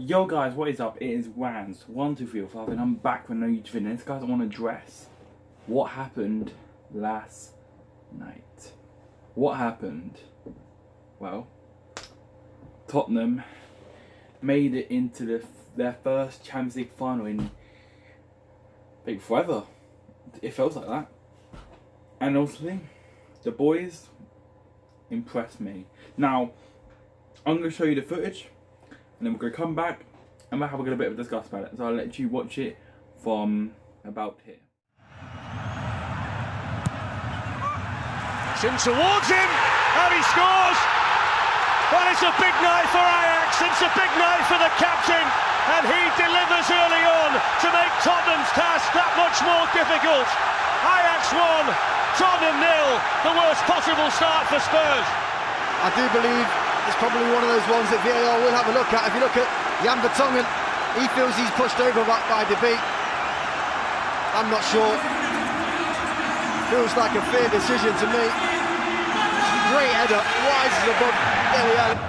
Yo guys, what is up? It is Rans1234 and I'm back with another YouTube video. This guys, I want to address what happened last night. What happened? Well, Tottenham made it into their first Champions League final in forever. It feels like that. And honestly, the boys impressed me. Now, I'm going to show you the footage. And then we're going to come back and we'll have a little bit of a discuss about it. So I'll let you watch it from about here. It's in towards him and he scores! Well, it's a big night for Ajax, it's a big night for the captain, and he delivers early on to make Tottenham's task that much more difficult. Ajax 1, Tottenham 0, the worst possible start for Spurs. I do believe it's probably one of those ones that VAR will have a look at. If you look at Jan Vertonghen, he feels he's pushed over by debate. I'm not sure. Feels like a fair decision to me. Great header, rises above Dele Alli.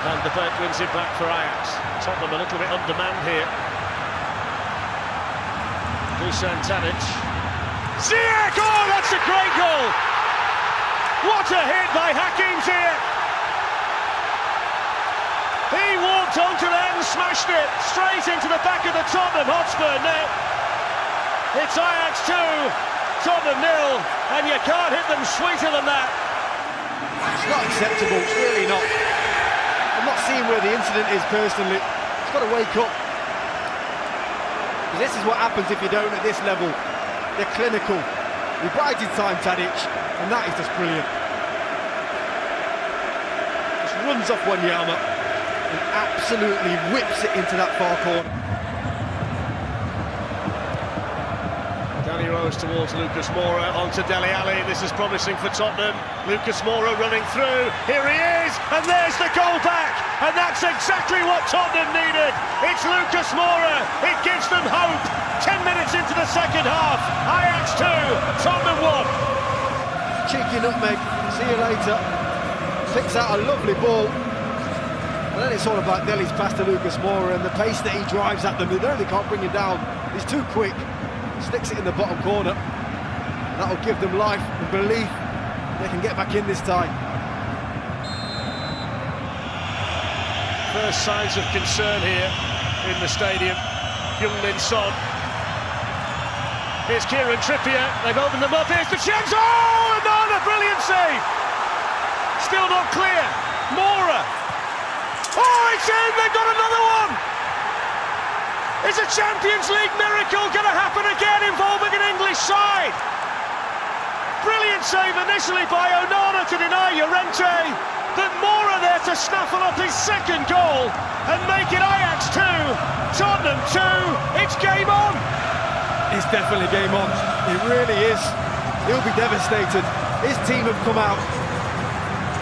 Van de Beek wins it back for Ajax. Tottenham a little bit undermanned here. Dusan Tadic. Ziyech! Oh, that's a great goal! What a hit by Hakim Ziyech! He walked onto that and smashed it straight into the back of the Tottenham Hotspur net. It's Ajax 2, Tottenham 0, and you can't hit them sweeter than that. It's not acceptable, it's really not. I'm not seeing where the incident is personally. It's got to wake up. Because this is what happens if you don't at this level. They're clinical. He bided time, Tadic, and that is just brilliant. Just runs off Wanyama and absolutely whips it into that far corner. Danny Rose towards Lucas Moura, onto Dele Alli. This is promising for Tottenham. Lucas Moura running through. Here he is, and there's the goal back. And that's exactly what Tottenham needed. It's Lucas Moura. It gives them hope. 10 minutes into the second half. Ajax 2, Tottenham 1. Cheeky nutmeg. See you later. Picks out a lovely ball. And then it's all about Dele's pass to Lucas Moura and the pace that he drives at them. They know they can't bring him down. He's too quick. Sticks it in the bottom corner. That'll give them life and belief they can get back in this time. First signs of concern here in the stadium. Heung-min Son. Here's Kieran Trippier. They've opened them up. Here's the chance. Oh, another brilliant save. Still not clear. Moura. Oh, it's in. They've got another one. Is a Champions League miracle going to happen again involving an English side? Brilliant save initially by Onana to deny Llorente, but Moura there to snaffle up his second goal and make it Ajax 2, Tottenham 2, it's game on! It's definitely game on, it really is. He'll be devastated. His team have come out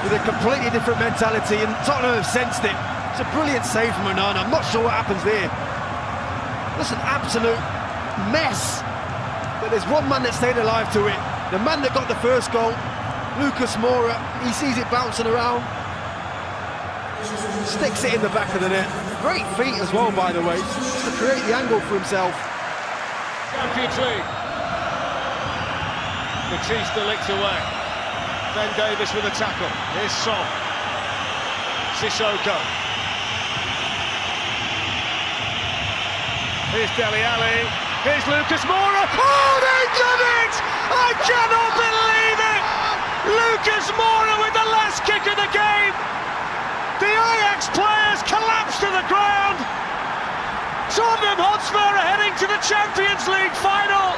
with a completely different mentality and Tottenham have sensed it. It's a brilliant save from Onana, I'm not sure what happens there. That's an absolute mess. But there's one man that stayed alive to it. The man that got the first goal, Lucas Moura. He sees it bouncing around. Sticks it in the back of the net. Great feet as well, by the way, just to create the angle for himself. Champions League. Batista licked away. Ben Davis with a tackle. Here's Son. Sissoko. Here's Dele Alli, here's Lucas Moura. Oh, they've done it! I cannot believe it! Lucas Moura with the last kick of the game. The Ajax players collapse to the ground. Tottenham Hotspur are heading to the Champions League final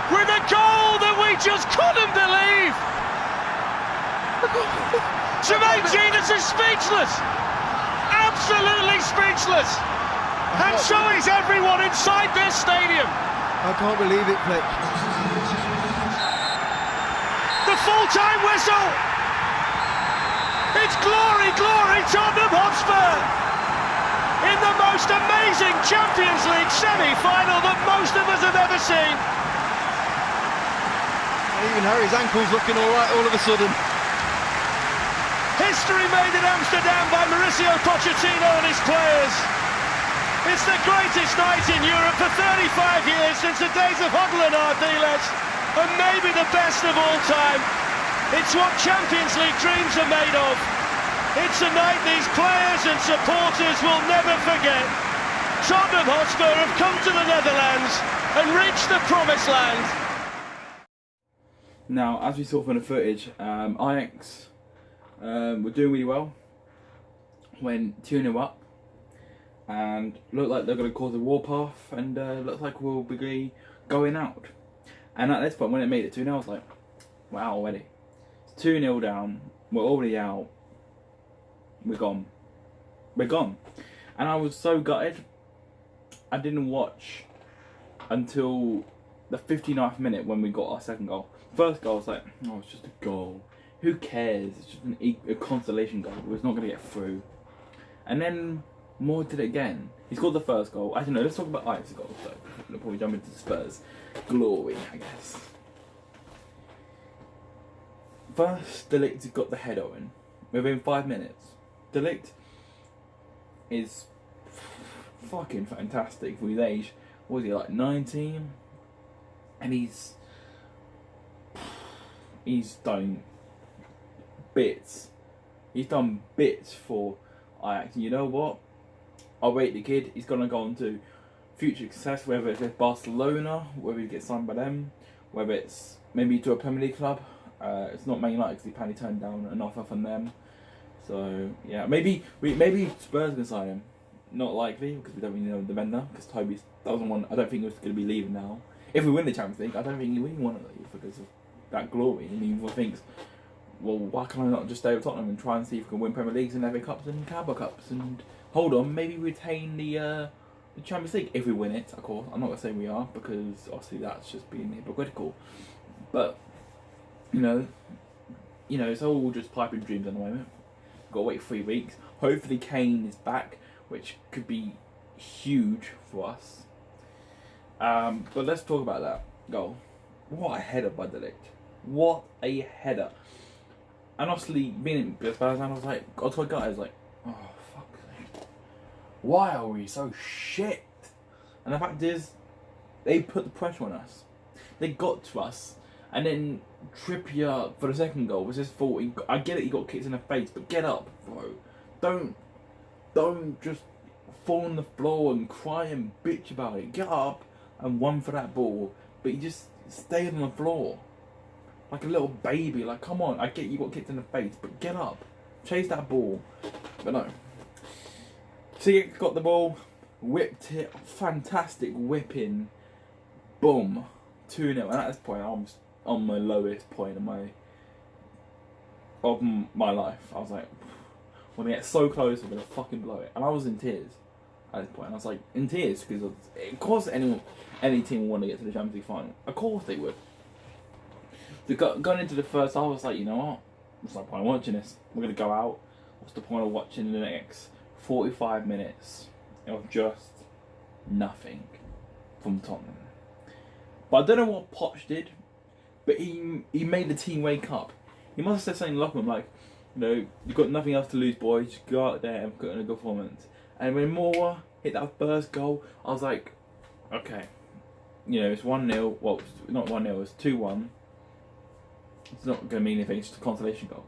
with a goal that we just couldn't believe. Jermaine Genius is speechless. Absolutely speechless. And so is everyone inside this stadium. I can't believe it, Flick. The full-time whistle. It's glory, glory, Tottenham Hotspur. In the most amazing Champions League semi-final that most of us have ever seen. Even Harry's ankle's looking all right all of a sudden. History made in Amsterdam by Mauricio Pochettino and his players. It's the greatest night in Europe for 35 years since the days of Huddle and Ardiles, and maybe the best of all time. It's what Champions League dreams are made of. It's a night these players and supporters will never forget. Tottenham Hotspur have come to the Netherlands and reached the promised land. Now, as we saw from the footage, Ajax were doing really well. Went 2-0 up. And looked like they're going to cause a warpath, and looks like we'll be going out. And at this point, when it made it 2-0, I was like, we're out already. It's 2-0 down, we're already out, we're gone. We're gone. And I was so gutted, I didn't watch until the 59th minute when we got our second goal. First goal, I was like, oh, it's just a goal. Who cares? It's just a consolation goal. We're not going to get through. And then Moore did it again. He scored the first goal. Actually, no, let's talk about Ajax's goal though, before we jump into the Spurs. Glory, I guess. First, De Ligt got the header in within 5 minutes. De Ligt is fucking fantastic for his age. What was he, like 19? And he's done bits. He's done bits for Ajax. And you know what? I'll rate the kid. He's going to go on to future success, whether it's with Barcelona, whether he gets signed by them, whether it's maybe to a Premier League club. It's not Man United because he apparently turned down an offer from them. So, yeah, maybe Spurs can sign him. Not likely, because we don't really know the vendor, because Toby doesn't want. I don't think he's going to be leaving now. If we win the Champions League, I don't think he really want to leave because of that glory. And he thinks, well, why can't I not just stay with Tottenham and try and see if we can win Premier Leagues and FA Cups and Carabao Cups and hold on, maybe retain the Champions League if we win it. Of course, I'm not gonna say we are because obviously that's just being hypocritical. But you know, it's all just pipe and dreams at the moment. Got to wait 3 weeks. Hopefully, Kane is back, which could be huge for us. But let's talk about that goal. What a header by De Ligt. What a header. And honestly, being in Spurs, I was like, I told guys, like, oh, fuck's sake. Why are we so shit? And the fact is, they put the pressure on us. They got to us. And then Trippier, for the second goal, was his fault. I get it, he got kicked in the face, but get up, bro. Don't just fall on the floor and cry and bitch about it. Get up and run for that ball. But you just stayed on the floor. Like a little baby. Like, come on, I get you got kicked in the face, but get up. Chase that ball. But no. CX got the ball, whipped it, fantastic whipping. Boom. 2-0. And at this point, I was on my lowest point of my life. I was like, when we get so close, we're going to fucking blow it. And I was in tears at this point. I was like, in tears, because of course any team would want to get to the Champions League final. Of course they would. So going into the first half, I was like, you know what? What's the point of watching this? We're going to go out. What's the point of watching the next 45 minutes of just nothing from Tottenham? But I don't know what Poch did, but he made the team wake up. He must have said something like, you know, you've got nothing else to lose, boys. Just go out there and put in a good performance. And when Moore hit that first goal, I was like, okay, you know, it's 1-0. Well, it's not 1-0, it's 2-1. It's not going to mean anything, it's just a consolation goal.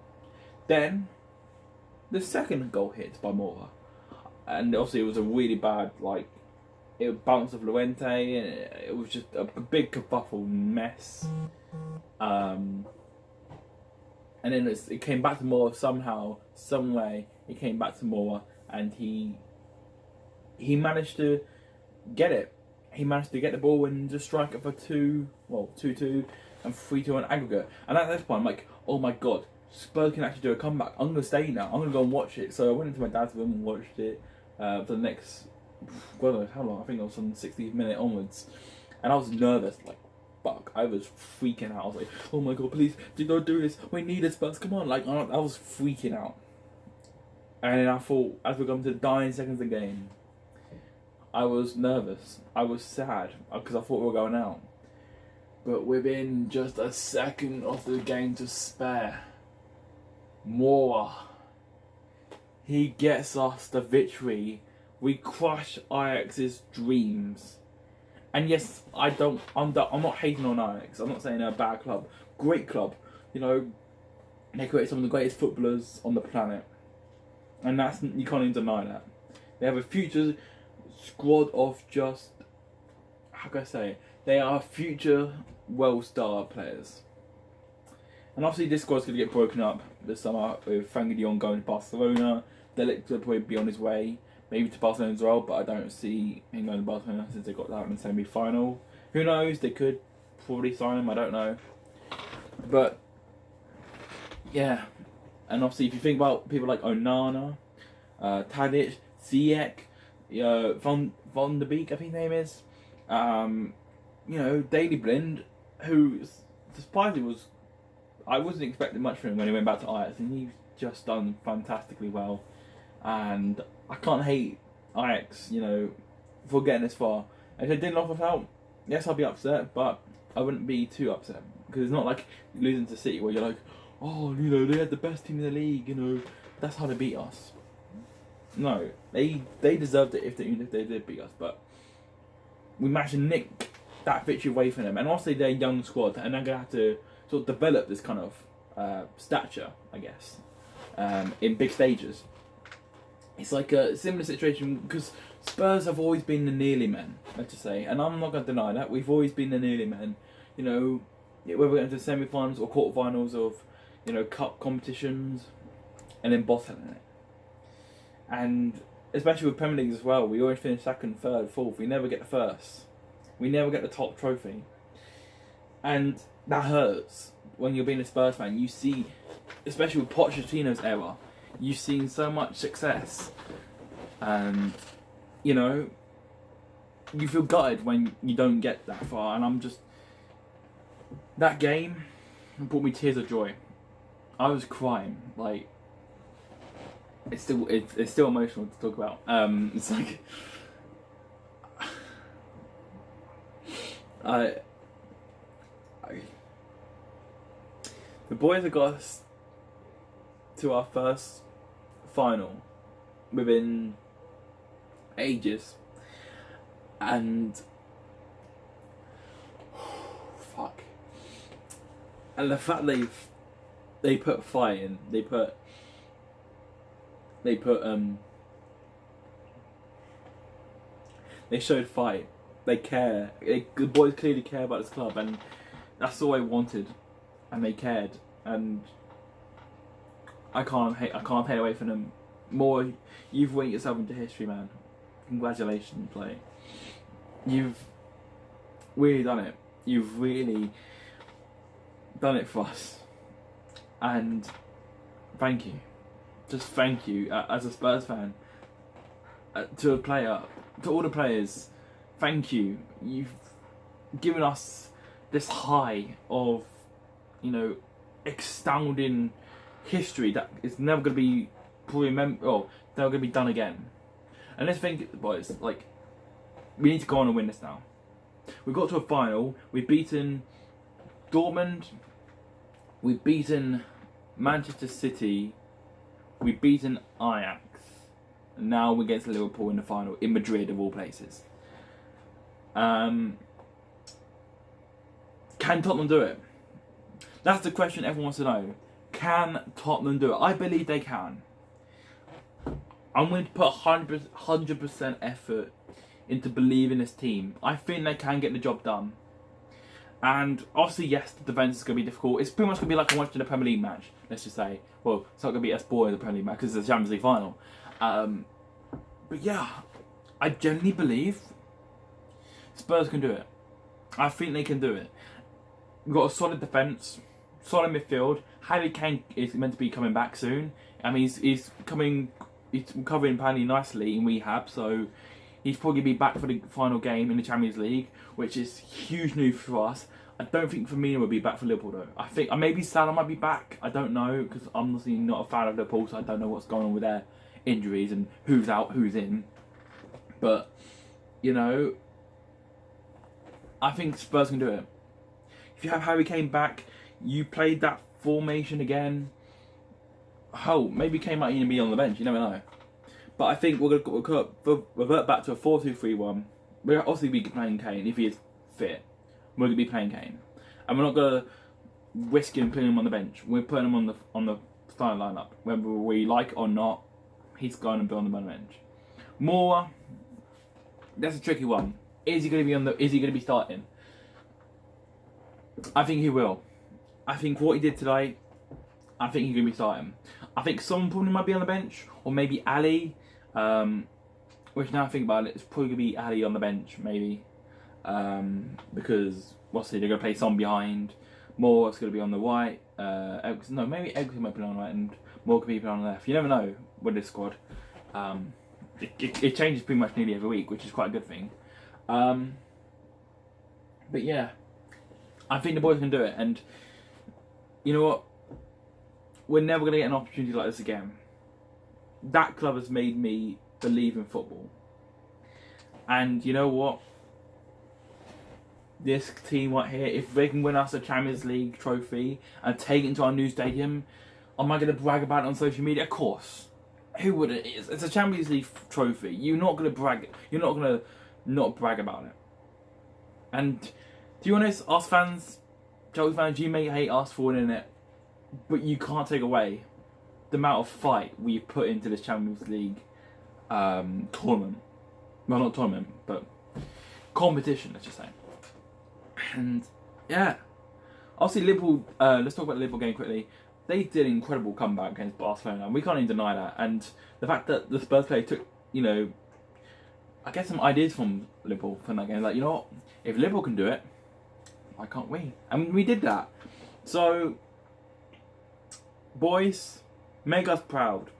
Then, the second goal hit by Moore. And obviously it was a really bad, like, it bounced off Luente, and it was just a big kerfuffle mess. And then it came back to Moore somehow, some way. It came back to Moore, and he managed to get it. He managed to get the ball and just strike it for 2-2 and 3-2 on aggregate. And at this point, I'm like, oh my god, Spurs can actually do a comeback. I'm gonna stay now. I'm gonna go and watch it. So I went into my dad's room and watched it for the next, God knows how long. I think it was from the 60th minute onwards, and I was nervous, like fuck. I was freaking out. I was like, oh my god, please, don't do this. We need this, Spurs. Come on, like I was freaking out. And then I thought, as we come to the dying seconds of the game, I was nervous. I was sad because I thought we were going out. But within just a second of the game to spare, Moore, he gets us the victory We crush Ajax's dreams. And yes, I'm not hating on Ajax. I'm not saying they're a bad club. Great club. You know, they create some of the greatest footballers on the planet. And you can't even deny that. They have a future squad of just, how can I say, they are future well-starred players. And obviously this squad's going to get broken up this summer with Frankie de Jong going to Barcelona. Delict will probably be on his way, maybe to Barcelona as well, but I don't see him going to Barcelona since they got that in the semi-final. Who knows, they could probably sign him, I don't know. But, yeah. And obviously if you think about people like Onana, Tadic, Ziyech, Van de Beek, I think his name is, you know, Daley Blind, who surprisingly was, I wasn't expecting much from him when he went back to Ajax, and he's just done fantastically well. And I can't hate Ajax, you know, for getting this far. If they didn't knock us out, yes, I'll be upset, but I wouldn't be too upset, because it's not like losing to City where you're like, oh, you know, they had the best team in the league, you know, that's how they beat us. No, they deserved it even if they did beat us, but we managed to nick that victory away from them. And also they're a young squad, and they're going to have to sort of develop this kind of stature, I guess, in big stages. It's like a similar situation, because Spurs have always been the nearly men, let's just say, and I'm not going to deny that. We've always been the nearly men, you know, whether we're going to semi-finals or quarter-finals of, you know, cup competitions, and then bottoming it. And especially with Premier League as well, we always finish second, third, fourth. We never get the first. We never get the top trophy. And that hurts when you're being a Spurs fan. You see, especially with Pochettino's era, you've seen so much success. And, you know, you feel gutted when you don't get that far. And I'm just... That game brought me tears of joy. I was crying, like... It's still emotional to talk about. It's like the boys have got us to our first final within ages, and fuck, and the fact they put fight in, they put they showed fight. They care. The boys clearly care about this club, and that's all I wanted. And they cared, and I can't pay away from them more. You've written yourself into history, man. Congratulations, like you've really done it. You've really done it for us, and thank you. Just thank you, as a Spurs fan, to a player, to all the players, thank you. You've given us this high of, you know, astounding history that is never going to be never going to be done again. And let's think, boys, like, we need to go on and win this now. We've got to a final, we've beaten Dortmund, we've beaten Manchester City, we've beaten Ajax, and now we're against Liverpool in the final, in Madrid of all places. Can Tottenham do it? That's the question everyone wants to know. Can Tottenham do it? I believe they can. I'm going to put 100% effort into believing this team. I think they can get the job done. And obviously, yes, the defence is going to be difficult. It's pretty much going to be like watching a Premier League match, let's just say. Well, it's not going to be as boring as a Premier League match because it's the Champions League final. But yeah, I genuinely believe Spurs can do it. I think they can do it. We've got a solid defence, solid midfield. Harry Kane is meant to be coming back soon. I mean, he's recovering apparently nicely in rehab, so he's probably be back for the final game in the Champions League, which is huge news for us. I don't think Firmino will be back for Liverpool though. I think maybe Salah might be back. I don't know, because I'm obviously not a fan of Liverpool, so I don't know what's going on with their injuries and who's out, who's in. But, you know, I think Spurs can do it. If you have Harry Kane back, you played that formation again. Oh, maybe Kane might even be on the bench, you never know. But I think we'll revert back to a 4-2-3-1. We'll obviously be playing Kane if he is fit. We're going to be playing Kane, and we're not going to risk him putting him on the bench. We're putting him on the starting lineup, whether we like it or not. He's going to be on the bench. Moore, that's a tricky one. Is he going to be starting? I think he will. I think what he did today, I think he's going to be starting. I think someone probably might be on the bench, or maybe Ali. Which now I think about it, it's probably going to be Ali on the bench, maybe. Because, obviously, they're going to play Son behind. Moore's going to be on the right. Maybe Eggs might be on the right, and Moore could be on the left. You never know with this squad. It changes pretty much nearly every week, which is quite a good thing. But yeah, I think the boys can do it, and you know what? We're never going to get an opportunity like this again. That club has made me believe in football. And you know what? This team right here, if they can win us a Champions League trophy and take it into our new stadium, am I going to brag about it on social media? Of course. Who would it? It's a Champions League trophy. You're not going to brag. You're not going to not brag about it. And to be honest, us fans, Chelsea fans, you may hate us for winning it, but you can't take away the amount of fight we've put into this Champions League tournament. Well, not tournament, but competition, let's just say. And yeah, obviously Liverpool. Let's talk about the Liverpool game quickly. They did an incredible comeback against Barcelona, and we can't even deny that. And the fact that the Spurs player took, I guess some ideas from Liverpool from that game. Like, you know what? If Liverpool can do it, why can't we? And we did that. So, boys, make us proud.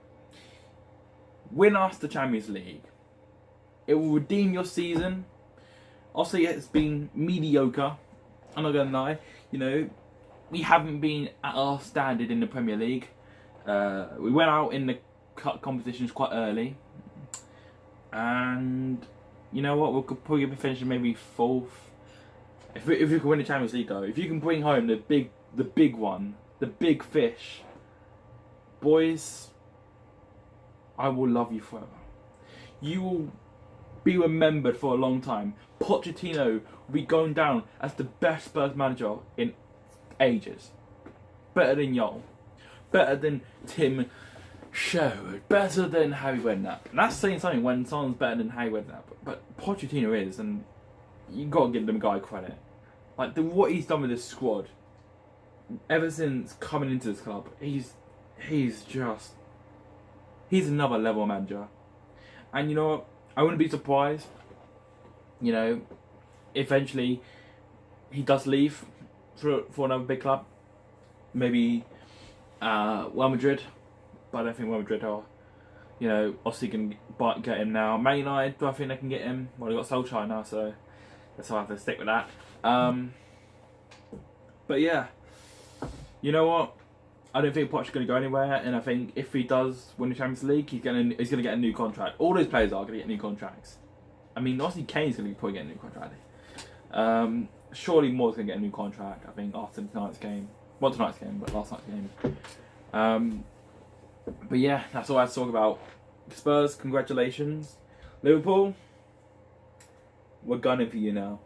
Win us the Champions League. It will redeem your season. Obviously, it's been mediocre. I'm not going to lie. We haven't been at our standard in the Premier League. We went out in the cup competitions quite early. And you know what? We could probably be finishing maybe 4th. If we could win the Champions League though. If you can bring home the big one, the big fish. Boys, I will love you forever. You will be remembered for a long time. Pochettino will be going down as the best Spurs manager in ages. Better than Yol. Better than Tim Sherwood. Better than Harry Redknapp. And that's saying something when someone's better than Harry Redknapp. But Pochettino is, and you got to give the guy credit. Like what he's done with this squad, ever since coming into this club, he's another level manager. And you know what? I wouldn't be surprised. Eventually he does leave for another big club. Maybe Real Madrid, but I don't think Real Madrid are. Obviously can get him now. Man United, do I think they can get him? Well, they got Solskjaer now, so that's why I have to stick with that. But yeah, you know what? I don't think Poch is going to go anywhere, and I think if he does win the Champions League, he's going to get a new contract. All those players are going to get new contracts. I mean, obviously Kane's going to probably get a new contract. Surely Moore's going to get a new contract, I think, after tonight's game. Not tonight's game, but last night's game. But yeah, that's all I have to talk about. Spurs, congratulations. Liverpool, we're gunning for you now.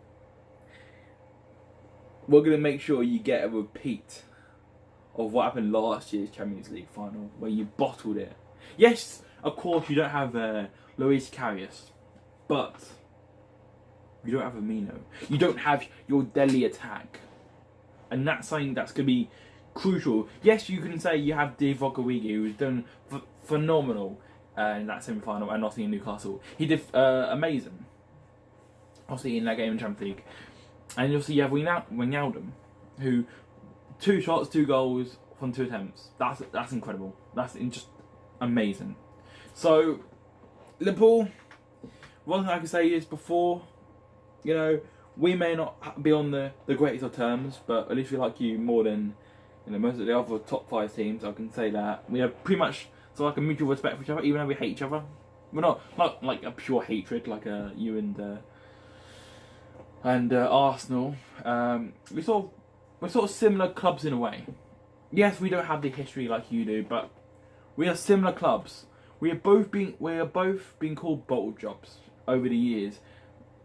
We're going to make sure you get a repeat of what happened last year's Champions League final, where you bottled it. Yes, of course, you don't have Luis Karius, but you don't have Amino. You don't have your deadly attack. And that's something that's going to be crucial. Yes, you can say you have Divock Origi, who's done phenomenal in that semi-final, and obviously in Newcastle. He did amazing, obviously in that game in Champions League. And obviously you have Wijnaldum, who 2 shots, 2 goals from 2 attempts. That's incredible. That's just amazing. So Liverpool, one thing I can say is before, we may not be on the greatest of terms, but at least we like you more than most of the other top 5 teams. I can say that we have pretty much like a mutual respect for each other, even though we hate each other. We're not like a pure hatred like you and Arsenal. We're sort of similar clubs in a way. Yes, we don't have the history like you do, but we are similar clubs. we are both being called bottle jobs over the years,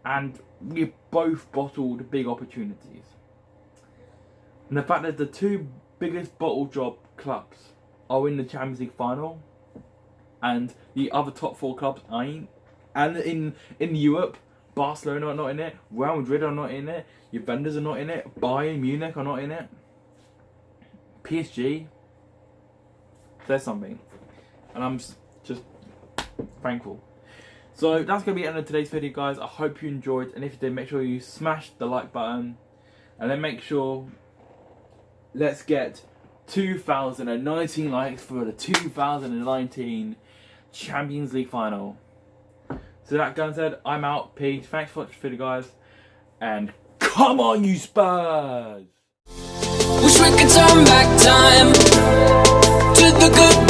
and we've both bottled big opportunities. And the fact that the two biggest bottle job clubs are in the Champions League final, and the other top 4 clubs ain't, and in Europe, Barcelona are not in it, Real Madrid are not in it, Juventus are not in it, Bayern Munich are not in it, PSG, there's something, and I'm just thankful. So that's going to be the end of today's video, guys. I hope you enjoyed, and if you did, make sure you smash the like button, and then make sure, let's get 2,019 likes for the 2019 Champions League final. So that being said, I'm out. Peace. Thanks for watching the video, guys, and come on, you Spurs! Wish we could turn back time to the good